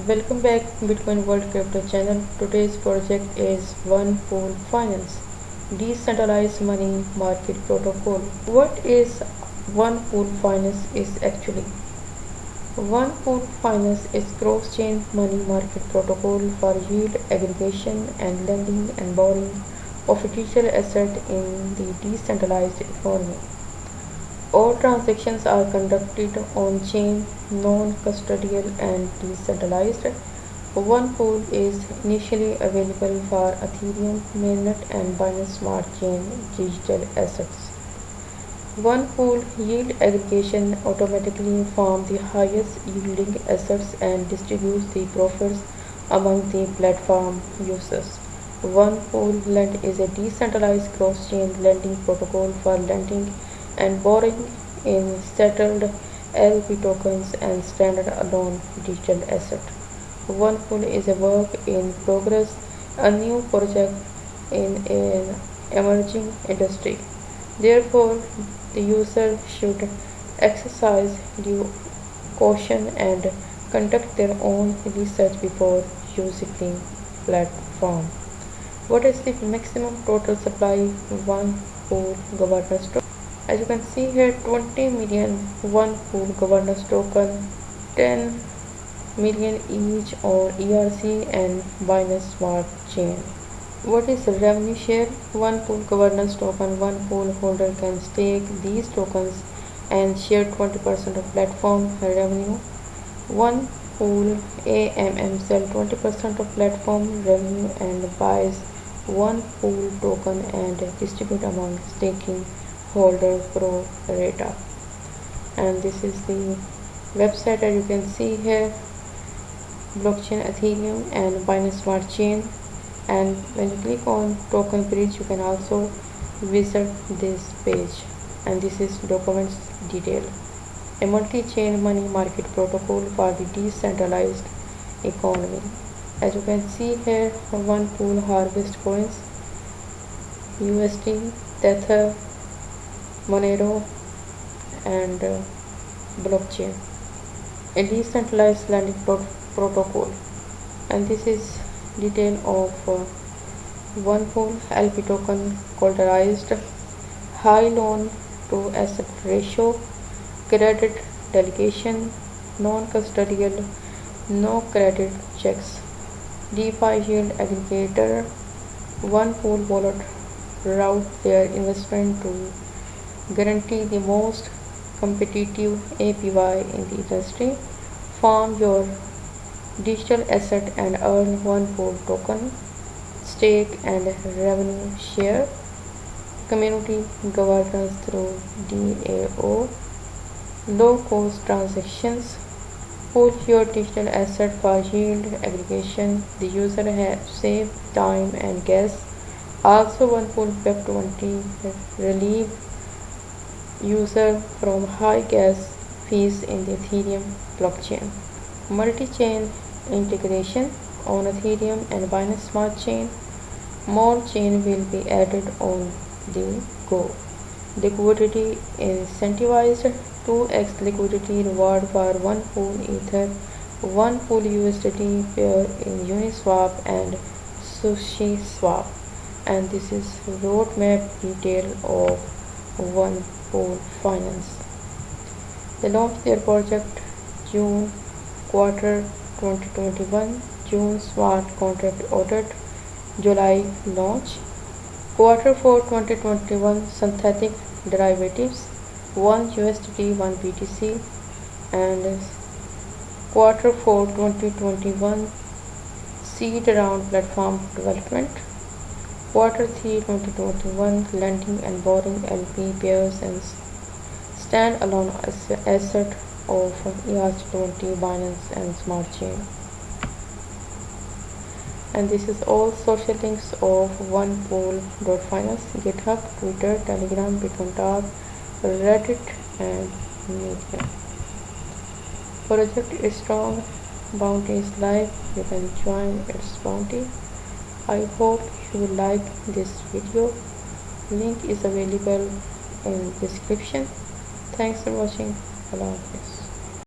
Welcome back Bitcoin World Crypto channel. Today's project is 1poolfinance decentralized money market protocol. What is 1poolfinance is actually? 1poolfinance is cross-chain money market protocol for yield aggregation and lending and borrowing of digital asset in the decentralized economy. All transactions are conducted on-chain, non-custodial and decentralized. One pool is initially available for Ethereum, Mainnet and Binance Smart Chain digital assets. One pool yield aggregation automatically forms the highest yielding assets and distributes the profits among the platform users. One pool lend is a decentralized cross-chain lending protocol for lending and borrowing in settled LP tokens and standalone digital asset. One pool is a work in progress, a new project in an emerging industry. Therefore, the user should exercise due caution and conduct their own research before using the platform. What is the maximum total supply one pool governance token? As you can see here, 20 million one pool governance token, 10 million each on ERC and Binance Smart Chain. What is revenue share? One pool governance token, one pool holder can stake these tokens and share 20% of platform revenue. One pool AMM sell 20% of platform revenue and buys one pool token and distribute among staking holder pro rata. And this is the website as you can see here, blockchain Ethereum and Binance Smart Chain. And when you click on token bridge, you can also visit this page. And this is documents detail. A multi-chain money market protocol for the decentralized economy. As you can see here, one pool harvest coins, USD, Tether, Monero and blockchain, a decentralized lending protocol. And this is detail of one pool LP token, collateralized, high loan to asset ratio, credit delegation, non-custodial, no credit checks, DeFi yield aggregator. One pool wallet route their investment to guarantee the most competitive APY in the industry. Farm your digital asset and earn one pool token, stake and revenue share. Community governance through DAO. Low cost transactions. Pool your digital asset for yield aggregation. The user has saved time and gas. Also, one pool Web20 relieve user from high gas fees in the Ethereum blockchain. Multi-chain integration on Ethereum and Binance Smart Chain. More chain will be added on the go. Liquidity incentivized, 2x liquidity reward for one pool Ether, one pool USDT pair in Uniswap and SushiSwap. And this is roadmap detail of one pool finance. They launched their project June quarter 2021, June smart contract audit, July launch, quarter 4 2021 synthetic derivatives, 1 USDT 1 BTC, and quarter 4 2021 seed round platform development, quarter 3 2021 lending and borrowing LP pairs and stand-alone asset of ERC20, Binance and Smart Chain. And this is all social links of onepool.finance, GitHub, Twitter, Telegram, Bitcoin Talk, Reddit and Medium. Project is strong, bounty is live, you can join its bounty. I hope you will like this video. Link is available in description. Thanks for watching. Allah Hafiz.